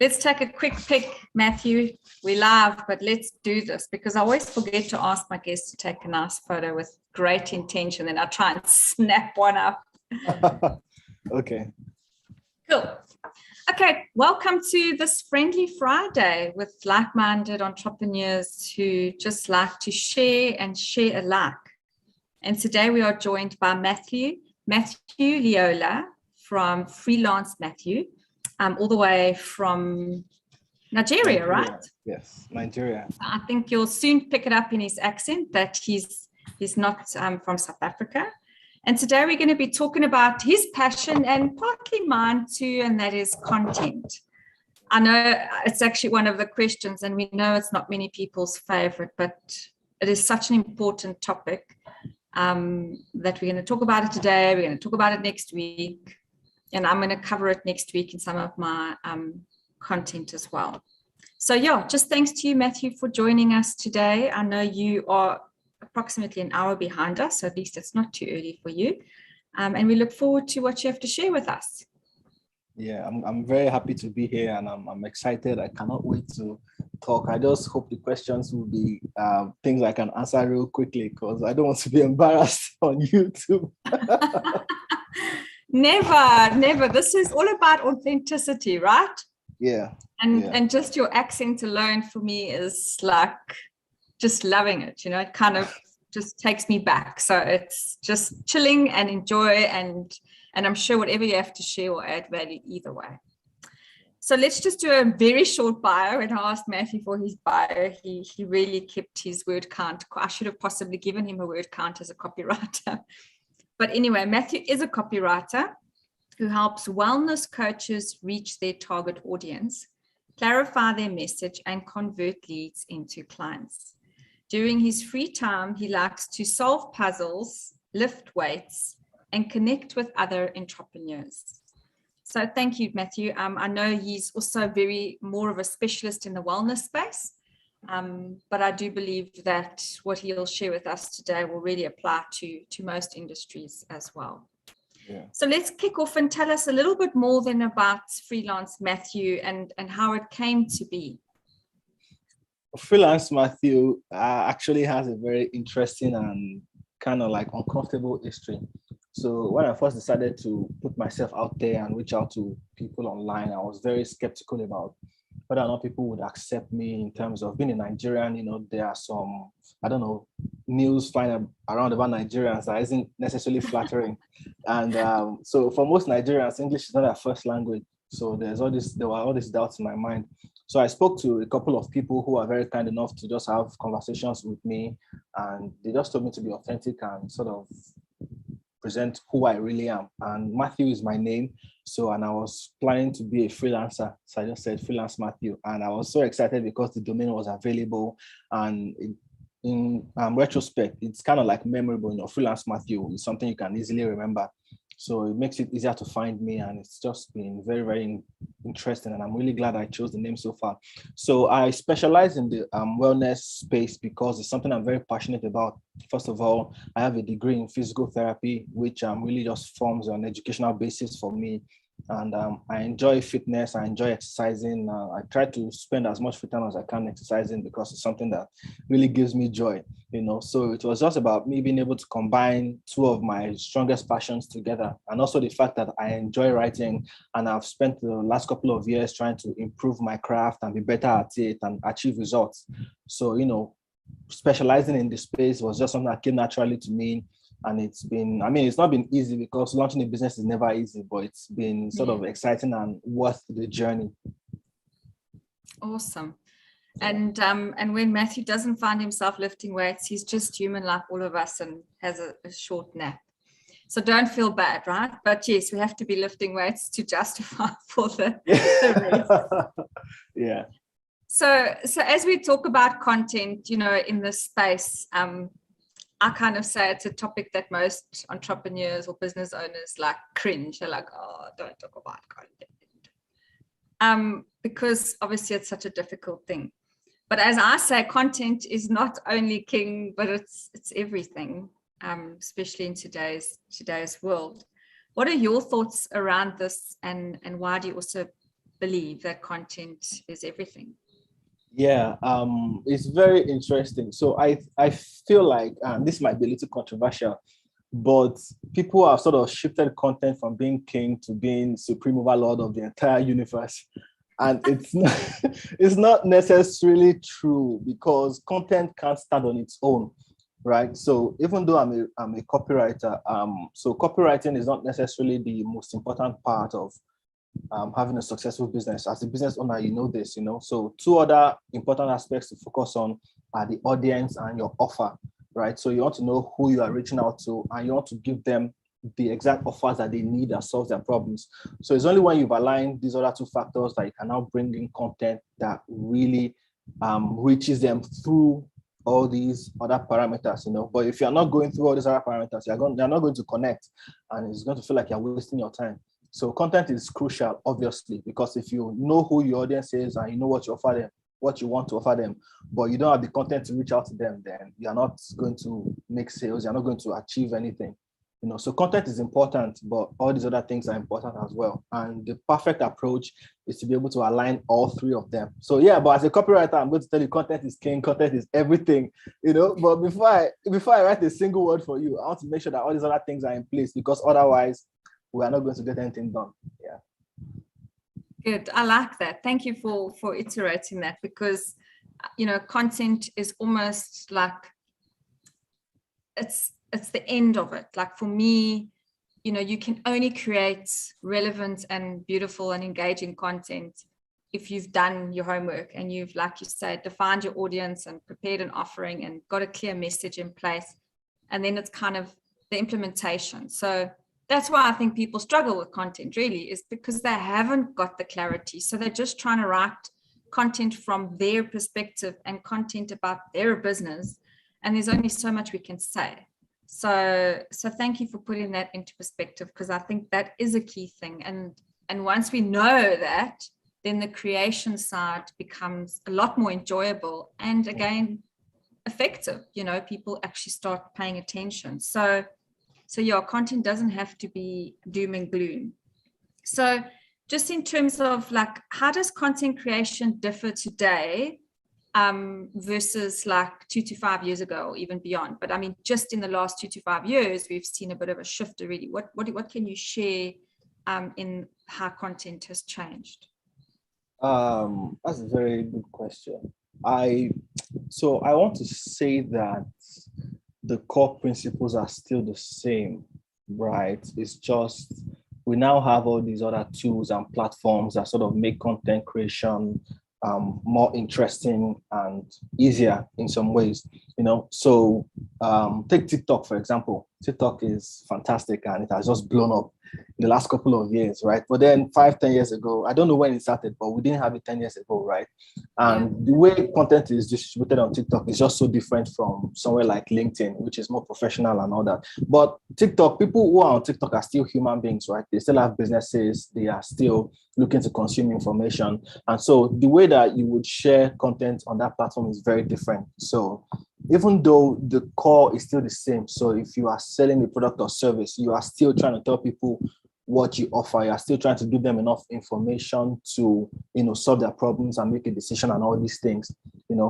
Let's take a quick pick, Matthew. We live, but let's do this because I always forget to ask my guests to take a nice photo with great intention, and I try and snap one up. Okay. Cool. Okay, welcome to this Friendly Friday with like-minded entrepreneurs who just like to share and share alike. And today we are joined by Matthew Lyiola from Freelance Matthew, all the way from Nigeria, right? Yes, Nigeria. I think you'll soon pick it up in his accent that he's not from South Africa. And today we're going to be talking about his passion and partly mine too, and that is content. I know it's actually one of the questions, and we know it's not many people's favorite, but it is such an important topic that we're going to talk about it today. We're going to talk about it next week, and I'm going to cover it next week in some of my content as well. So yeah, just thanks to you, Matthew, for joining us today. I know you are approximately an hour behind us, so at least it's not too early for you. And we look forward to what you have to share with us. Yeah, I'm very happy to be here, and I'm excited. I cannot wait to talk. I just hope the questions will be things I can answer real quickly, because I don't want to be embarrassed on YouTube. Never. This is all about authenticity, right? Yeah. And just your accent alone for me is like just loving it. You know, it kind of just takes me back. So it's just chilling and enjoy, and I'm sure whatever you have to share will add value either way. So let's just do a very short bio. And I asked Matthew for his bio. He really kept his word count. I should have possibly given him a word count as a copywriter. But anyway, Matthew is a copywriter who helps wellness coaches reach their target audience, clarify their message, and convert leads into clients. During his free time, he likes to solve puzzles, lift weights, and connect with other entrepreneurs. So thank you, Matthew. I know he's also more of a specialist in the wellness space, but I do believe that what he'll share with us today will really apply to most industries as well. Yeah. So let's kick off and tell us a little bit more then about Freelance Matthew and how it came to be. Freelance Matthew actually has a very interesting and kind of like uncomfortable history. So when I first decided to put myself out there and reach out to people online, I was very skeptical about whether or not people would accept me in terms of being a Nigerian. You know, there are some, I don't know, news flying around about Nigerians that isn't necessarily flattering. And so for most Nigerians, English is not their first language. So there were all these doubts in my mind. So I spoke to a couple of people who are very kind enough to just have conversations with me, and they just told me to be authentic and sort of present who I really am. And Matthew is my name. And I was planning to be a freelancer. So I just said Freelance Matthew. And I was so excited because the domain was available. And in retrospect, it's kind of like memorable, you know, Freelance Matthew is something you can easily remember. So it makes it easier to find me, and it's just been very, very interesting. And I'm really glad I chose the name so far. So I specialize in the wellness space because it's something I'm very passionate about. First of all, I have a degree in physical therapy, which really just forms an educational basis for me. And I enjoy fitness. I enjoy exercising. I try to spend as much free time as I can exercising because it's something that really gives me joy, you know. So it was just about me being able to combine two of my strongest passions together, and also the fact that I enjoy writing, and I've spent the last couple of years trying to improve my craft and be better at it and achieve results. So, you know, specializing in this space was just something that came naturally to me. And it's not been easy because launching a business is never easy, but it's been sort of exciting and worth the journey. Awesome. And when Matthew doesn't find himself lifting weights, he's just human like all of us and has a short nap. So don't feel bad, right? But yes, we have to be lifting weights to justify for the rest. Yeah. So as we talk about content, you know, in this space, I kind of say it's a topic that most entrepreneurs or business owners like cringe. They're like, oh, don't talk about content. Because obviously it's such a difficult thing. But as I say, content is not only king, but it's everything, especially in today's world. What are your thoughts around this, and why do you also believe that content is everything? Yeah, it's very interesting. So I feel like this might be a little controversial, but people have sort of shifted content from being king to being supreme overlord of the entire universe. And it's not, it's not necessarily true, because content can't stand on its own, right? So even though I'm a copywriter, so copywriting is not necessarily the most important part of having a successful business. As a business owner, you know this, So two other important aspects to focus on are the audience and your offer, right? So you want to know who you are reaching out to, and you want to give them the exact offers that they need that solves their problems. So it's only when you've aligned these other two factors that you can now bring in content that really reaches them through all these other parameters, But if you're not going through all these other parameters, they're not going to connect, and it's going to feel like you're wasting your time. So content is crucial, obviously, because if you know who your audience is and you know what you offer them, what you want to offer them, but you don't have the content to reach out to them, then you're not going to make sales, you're not going to achieve anything. So content is important, but all these other things are important as well. And the perfect approach is to be able to align all three of them. So yeah, but as a copywriter, I'm going to tell you content is king, content is everything, But before I write a single word for you, I want to make sure that all these other things are in place, because otherwise we are not going to get anything done. Yeah. Good. I like that. Thank you for iterating that, because content is almost like it's the end of it. Like for me, you can only create relevant and beautiful and engaging content if you've done your homework and you've, like you said, defined your audience and prepared an offering and got a clear message in place. And then it's kind of the implementation. So that's why I think people struggle with content, really, is because they haven't got the clarity. So they're just trying to write content from their perspective and content about their business. And there's only so much we can say. So thank you for putting that into perspective, because I think that is a key thing. And once we know that, then the creation side becomes a lot more enjoyable and, again, effective. People actually start paying attention. So your content doesn't have to be doom and gloom. So just in terms of like, how does content creation differ today versus like 2 to 5 years ago, or even beyond? But I mean, just in the last 2 to 5 years, we've seen a bit of a shift already. What can you share in how content has changed? That's a very good question. I want to say that the core principles are still the same, right? It's just we now have all these other tools and platforms that sort of make content creation more interesting and easier in some ways, So take TikTok, for example. TikTok is fantastic and it has just blown up in the last couple of years, right? But then 5-10 years ago, I don't know when it started, but we didn't have it 10 years ago, right? And the way content is distributed on TikTok is just so different from somewhere like LinkedIn, which is more professional and all that. But TikTok, people who are on TikTok are still human beings, right? They still have businesses. They are still looking to consume information. And so the way that you would share content on that platform is very different. So even though the core is still the same, so if you are selling a product or service, you are still trying to tell people what you offer. You are still trying to give them enough information to, solve their problems and make a decision and all these things,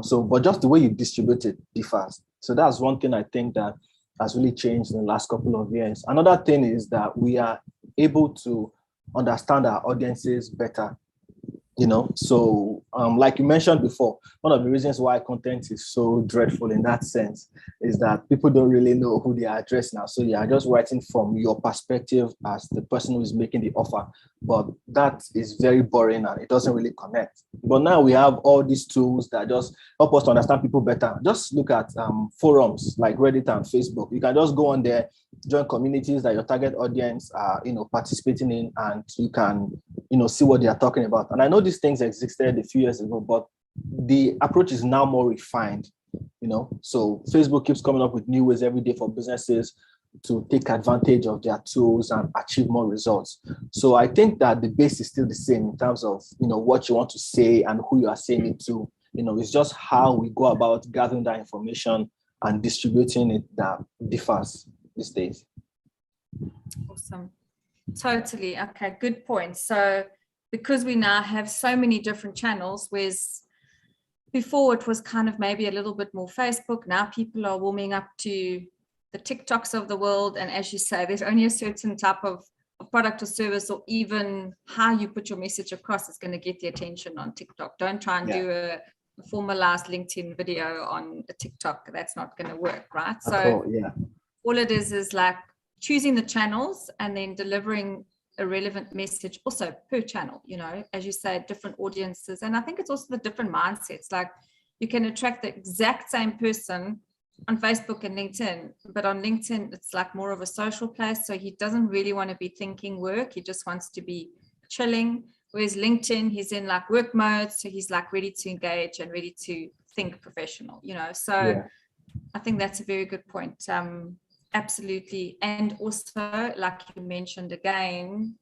So, but just the way you distribute it differs. So that's one thing I think that has really changed in the last couple of years. Another thing is that we are able to understand our audiences better. So like you mentioned before, one of the reasons why content is so dreadful in that sense is that people don't really know who they are addressing now. So you are just writing from your perspective as the person who is making the offer, but that is very boring and it doesn't really connect. But now we have all these tools that just help us to understand people better. Just look at forums like Reddit and Facebook. You can just go on there, join communities that your target audience are, participating in, and you can, see what they are talking about. And I know these things existed a few years ago, but the approach is now more refined, So Facebook keeps coming up with new ways every day for businesses to take advantage of their tools and achieve more results. So I think that the base is still the same in terms of, what you want to say and who you are saying it to. It's just how we go about gathering that information and distributing it that differs these days. Awesome. Totally. Okay, good point. So because we now have so many different channels, whereas before it was kind of maybe a little bit more Facebook, now people are warming up to the TikToks of the world. And as you say, there's only a certain type of product or service, or even how you put your message across is going to get the attention on TikTok. Don't try and do a formalized LinkedIn video on a TikTok. That's not going to work, right? So all it is like choosing the channels and then delivering a relevant message also per channel, you know, as you say, different audiences. And I think it's also the different mindsets. Like you can attract the exact same person on Facebook and LinkedIn, but on LinkedIn, it's like more of a social place. So he doesn't really want to be thinking work. He just wants to be chilling. Whereas LinkedIn, he's in like work mode. So he's like ready to engage and ready to think professional, you know? So I think that's a very good point. Absolutely. And also, like you mentioned again,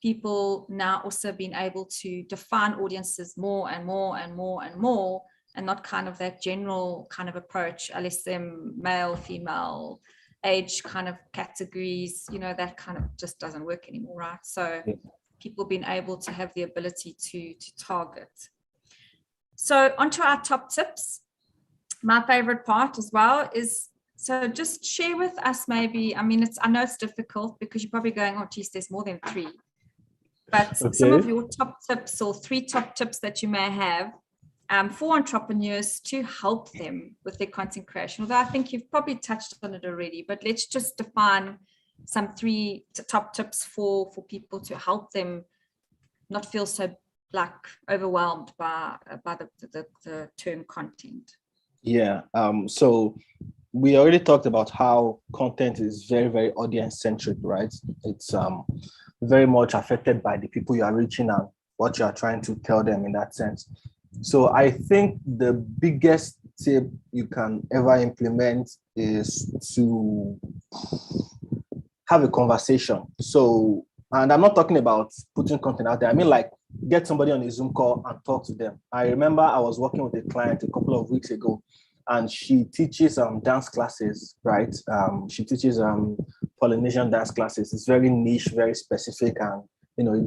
people now also being able to define audiences more and more and more and more, and not kind of that general kind of approach, LSM, male, female, age kind of categories, you know, that kind of just doesn't work anymore, right? So people being able to have the ability to target. So onto our top tips. My favorite part as well is, so just share with us maybe, I mean, I know it's difficult because you're probably going, oh, geez, there's more than 3. But some of your top tips or 3 top tips that you may have for entrepreneurs to help them with their content creation. Although I think you've probably touched on it already, but let's just define some 3 top tips for people to help them not feel so like overwhelmed by the term content. Yeah. So we already talked about how content is very, very audience centric, right? It's very much affected by the people you are reaching and what you are trying to tell them in that sense. So I think the biggest tip you can ever implement is to have a conversation. So, and I'm not talking about putting content out there. I mean, like, get somebody on a Zoom call and talk to them. I remember I was working with a client a couple of weeks ago, and she teaches dance classes, right? She teaches Polynesian dance classes. It's very niche, very specific, and you know,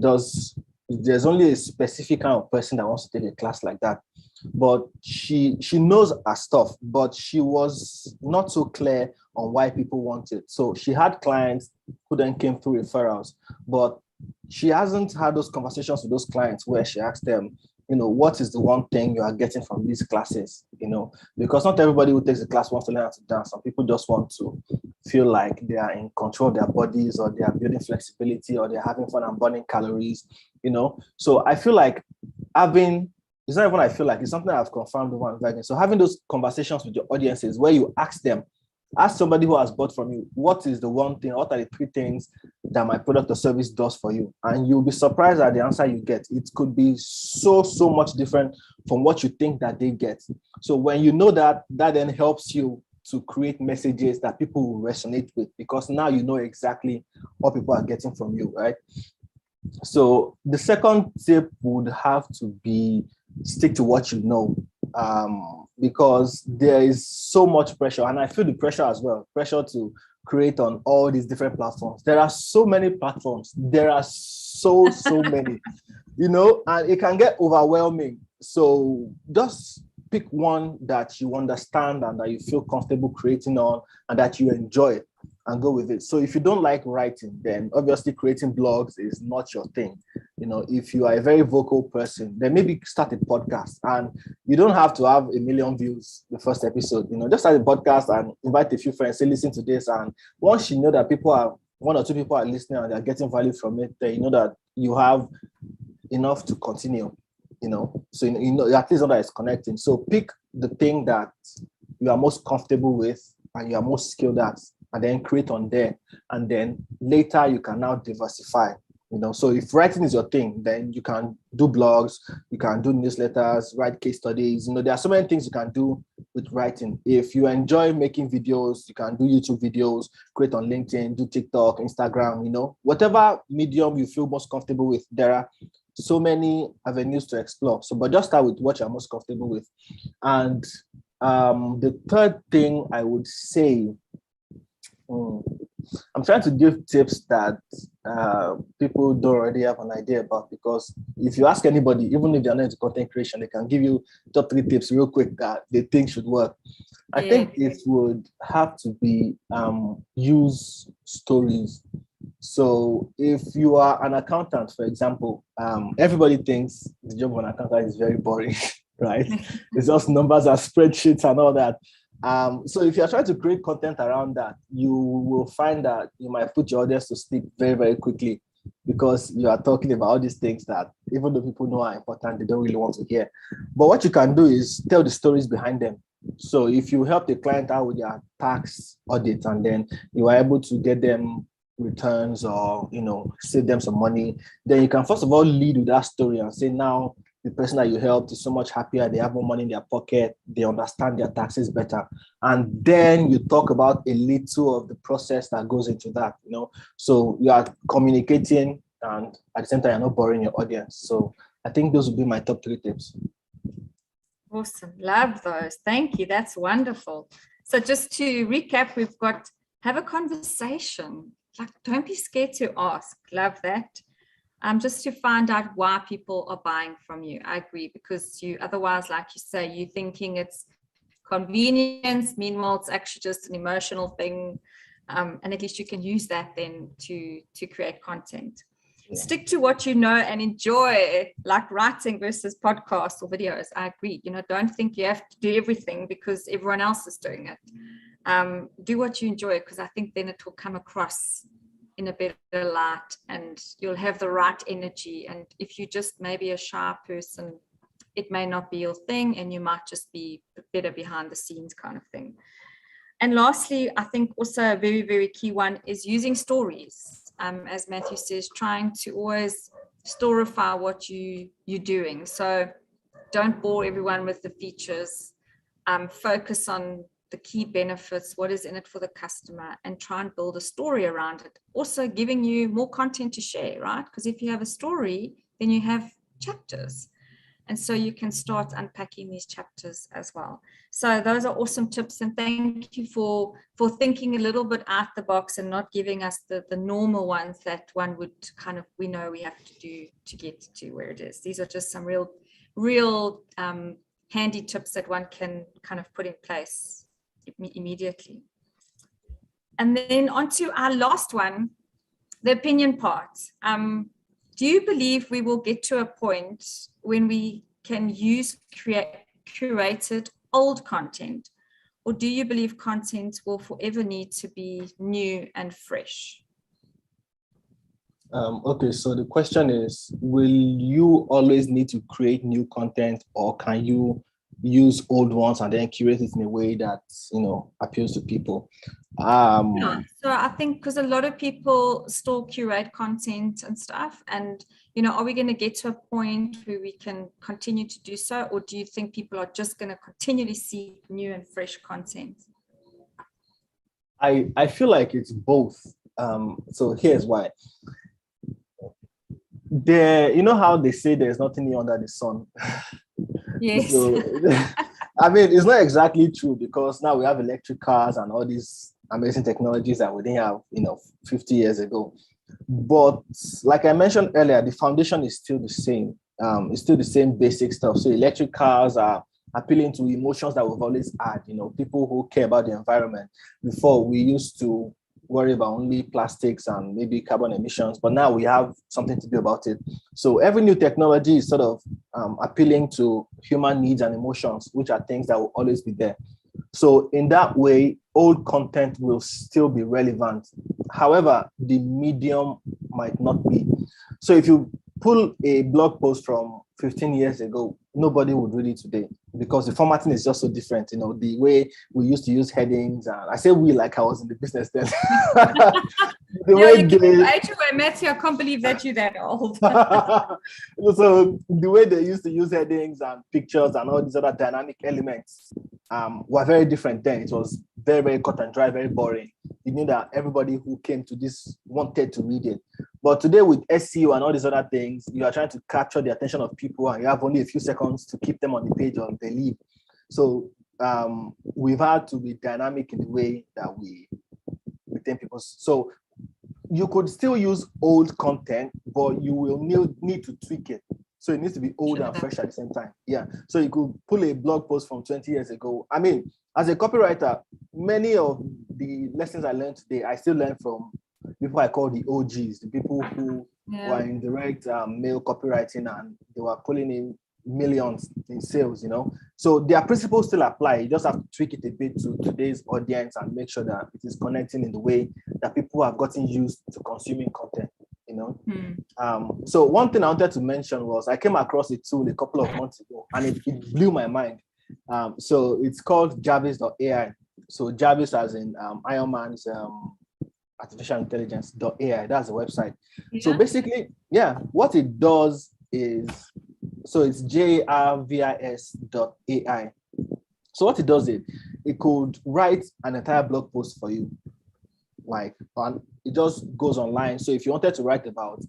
there's only a specific kind of person that wants to take a class like that. But she knows her stuff, but she was not so clear on why people want it. So she had clients who then came through referrals, but she hasn't had those conversations with those clients where she asked them, you know, what is the one thing you are getting from these classes, you know, because not everybody who takes the class wants to learn how to dance. Some people just want to feel like they are in control of their bodies, or they are building flexibility, or they're having fun and burning calories, you know. So I feel like it's not even I feel like, it's something I've confirmed over and over again. So having those conversations with your audiences where you ask somebody who has bought from you, what is the one thing, what are the 3 things that my product or service does for you? And you'll be surprised at the answer you get. It could be so much different from what you think that they get. So when you know that then helps you to create messages that people will resonate with, because now you know exactly what people are getting from you, right? So the second tip would have to be stick to what you know, because there is so much pressure, and I feel the pressure as well, pressure to create on all these different platforms. There are so many platforms. There are so many, you know, and it can get overwhelming. So just pick one that you understand and that you feel comfortable creating on and that you enjoy, and go with it. So if you don't like writing, then obviously creating blogs is not your thing. You know, if you are a very vocal person, then maybe start a podcast, and you don't have to have 1 million views the first episode. You know, just start a podcast and invite a few friends, say, listen to this. And once you know that 1 or 2 people are listening and they're getting value from it, then you know that you have enough to continue, you know. So, you know, at least know that it's connecting. So pick the thing that you are most comfortable with and you are most skilled at, and then create on there. And then later you can now diversify, you know. So if writing is your thing, then you can do blogs, you can do newsletters, write case studies. You know, there are so many things you can do with writing. If you enjoy making videos, you can do YouTube videos, create on LinkedIn, do TikTok, Instagram, you know, whatever medium you feel most comfortable with. There are so many avenues to explore. So, but just start with what you're most comfortable with. And the third thing I would say, I'm trying to give tips that people don't already have an idea about, because if you ask anybody, even if they're not into content creation, they can give you top 3 tips real quick that they think should work. I think it would have to be use stories. So if you are an accountant, for example, everybody thinks the job of an accountant is very boring, right? It's just numbers and spreadsheets and all that. So if you're trying to create content around that, you will find that you might put your audience to sleep very, very quickly, because you are talking about all these things that even though people know are important, they don't really want to hear. But what you can do is tell the stories behind them. So if you help the client out with their tax audit, and then you are able to get them returns, or save them some money, then you can first of all lead with that story and say, now the person that you helped is so much happier, they have more money in their pocket, they understand their taxes better. And then you talk about a little of the process that goes into that, so you are communicating, and at the same time you're not boring your audience. So I think those would be my top 3 tips. Awesome. Love those. Thank you. That's wonderful. So just to recap, we've got have a conversation. Like, don't be scared to ask. Love that. Just to find out why people are buying from you. I agree, because you otherwise, like you say, you're thinking it's convenience. Meanwhile, it's actually just an emotional thing. And at least you can use that then to create content. Yeah. Stick to what you know and enjoy, like writing versus podcasts or videos. I agree. Don't think you have to do everything because everyone else is doing it. Do what you enjoy, because I think then it will come across in a better light, and you'll have the right energy. And if you just maybe a shy person, it may not be your thing, and you might just be better behind the scenes kind of thing. And lastly, I think also a very, very key one is using stories. As Matthew says, trying to always storify what you're doing. So don't bore everyone with the features. Focus on the key benefits, what is in it for the customer, and try and build a story around it. Also giving you more content to share, right? Because if you have a story, then you have chapters. And so you can start unpacking these chapters as well. So those are awesome tips. And thank you for thinking a little bit out the box and not giving us the normal ones that one would we know we have to do to get to where it is. These are just some real handy tips that one can kind of put in place immediately. And then on to our last one, the opinion part. Do you believe we will get to a point when we can use curated old content, or do you believe content will forever need to be new and fresh? Okay, so the question is, will you always need to create new content, or can you use old ones and then curate it in a way that appeals to people? Yeah, so I think because a lot of people still curate content and stuff, and are we going to get to a point where we can continue to do so, or do you think people are just going to continually see new and fresh content? I feel like it's both. So here's why. How they say there's nothing new under the sun. Yes. So, I mean, it's not exactly true, because now we have electric cars and all these amazing technologies that we didn't have, 50 years ago. But like I mentioned earlier, the foundation is still the same. It's still the same basic stuff. So electric cars are appealing to emotions that we've always had, people who care about the environment. Before, we used to worry about only plastics and maybe carbon emissions, but now we have something to do about it. So every new technology is sort of appealing to human needs and emotions, which are things that will always be there. So in that way, old content will still be relevant. However, the medium might not be. So if you pull a blog post from 15 years ago, nobody would read it today, because the formatting is just so different. The way we used to use headings, and I say we like I was in the business then. Matthew, I can't believe that you're that old. So the way they used to use headings and pictures and all these other dynamic elements were very different then. It was very, very cut and dry, very boring. You knew that everybody who came to this wanted to read it. But today with SEO and all these other things, you are trying to capture the attention of people, and you have only a few seconds to keep them on the page or they leave. So we've had to be dynamic in the way that we retain people. So you could still use old content, but you will need to tweak it. So it needs to be old and fresh at the same time. Yeah. So you could pull a blog post from 20 years ago. I mean, as a copywriter, many of the lessons I learned today, I still learn from people I call the OGs, the people who were in direct mail copywriting, and they were pulling in millions in sales, So their principles still apply. You just have to tweak it a bit to today's audience and make sure that it is connecting in the way that people have gotten used to consuming content, So one thing I wanted to mention was I came across a tool a couple of months ago, and it blew my mind. So it's called Jarvis.ai. So Jarvis as in Iron Man's artificial intelligence.ai. That's the website. Yeah. So basically, what it does is, so it's jarvis.ai. So what it does is it could write an entire blog post for you. And it just goes online. So if you wanted to write about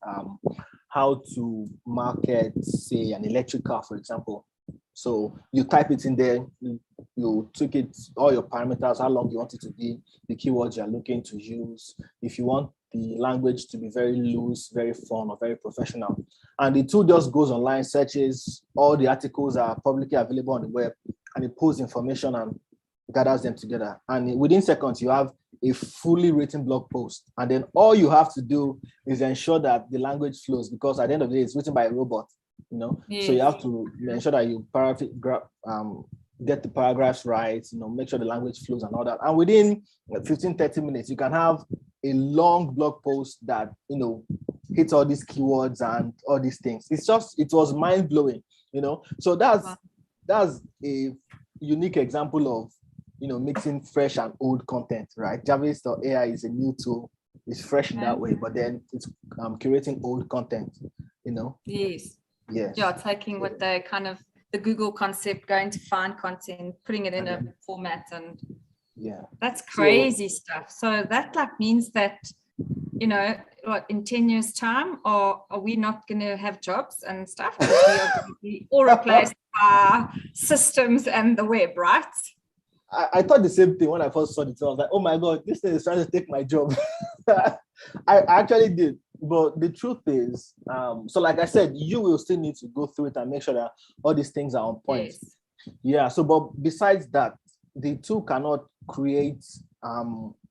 how to market, say, an electric car, for example, so you type it in there, you took it, all your parameters, how long you want it to be, the keywords you're looking to use, if you want the language to be very loose, very fun, or very professional. And the tool just goes online, searches, all the articles are publicly available on the web, and it pulls information and gathers them together. And within seconds, you have a fully written blog post. And then all you have to do is ensure that the language flows, because at the end of the day, it's written by a robot, Yes. So you have to ensure that you get the paragraphs right, make sure the language flows and all that. And within 15-30 minutes, you can have a long blog post that, hits all these keywords and all these things. It was mind-blowing, So that's a unique example of, mixing fresh and old content, right? Jarvis.ai is a new tool. It's fresh in that way, but then it's curating old content, Yes. Yes. Yeah, taking what they kind of, the Google concept, going to find content, putting it in a format, and that's crazy stuff. So that means that, in 10 years time, are we not going to have jobs and stuff? We are going to be all replaced by systems and the web, right? I thought the same thing when I first saw it. I was like, oh my God, this thing is trying to take my job. I actually did. But the truth is, so like I said, you will still need to go through it and make sure that all these things are on point. Yes. Yeah. So, but besides that, the tool cannot create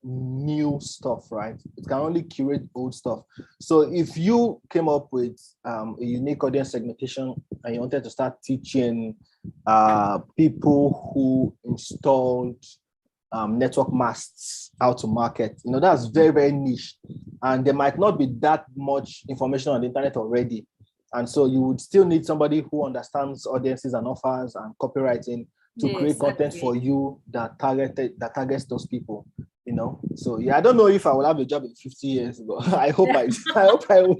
new stuff, right? It can only curate old stuff. So if you came up with a unique audience segmentation and you wanted to start teaching people who installed network masts how to market, that's very, very niche, and there might not be that much information on the internet already, and so you would still need somebody who understands audiences and offers and copywriting to create content for you that targets those people, So I don't know if I will have a job in 50 years, but I hope I will.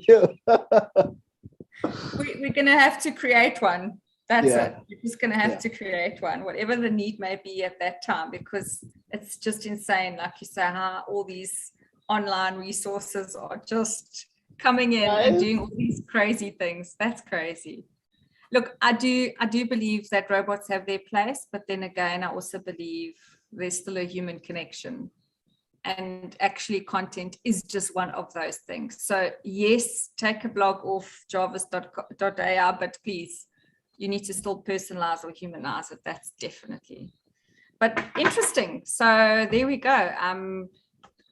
We're gonna have to create one. That's it. You're just going to have to create one, whatever the need may be at that time, because it's just insane, like you say, how all these online resources are just coming in and doing all these crazy things. That's crazy. Look, I do believe that robots have their place, but then again, I also believe there's still a human connection. And actually content is just one of those things. So yes, take a blog off jarvis.ai, but please, you need to still personalize or humanize it. That's definitely. But interesting. So there we go.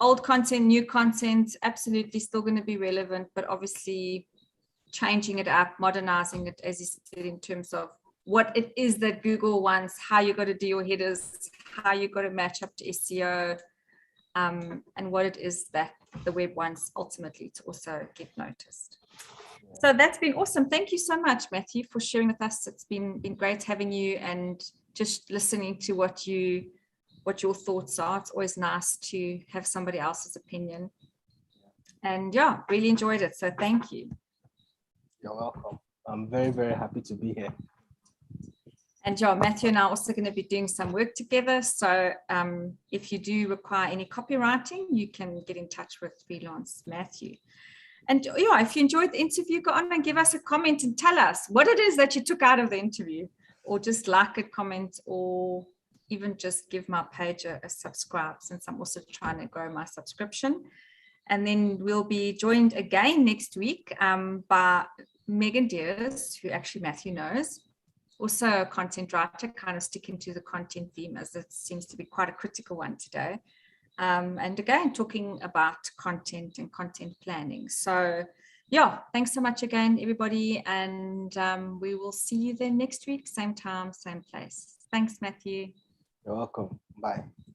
Old content, new content, absolutely still going to be relevant, but obviously changing it up, modernizing it, as you said, in terms of what it is that Google wants, how you got to do your headers, how you got to match up to SEO, and what it is that the web wants ultimately to also get noticed. So that's been awesome. Thank you so much, Matthew, for sharing with us. It's been great having you and just listening to what your thoughts are. It's always nice to have somebody else's opinion. And really enjoyed it. So thank you. You're welcome. I'm very, very happy to be here. And Matthew and I are also going to be doing some work together. So if you do require any copywriting, you can get in touch with Freelance Matthew. And if you enjoyed the interview, go on and give us a comment and tell us what it is that you took out of the interview, or just like it, comment, or even just give my page a subscribe, since I'm also trying to grow my subscription. And then we'll be joined again next week by Megan Deers, who actually Matthew knows, also a content writer, kind of sticking to the content theme as it seems to be quite a critical one today. And again, talking about content and content planning. So yeah, thanks so much again, everybody. And we will see you then next week, same time, same place. Thanks, Matthew. You're welcome. Bye.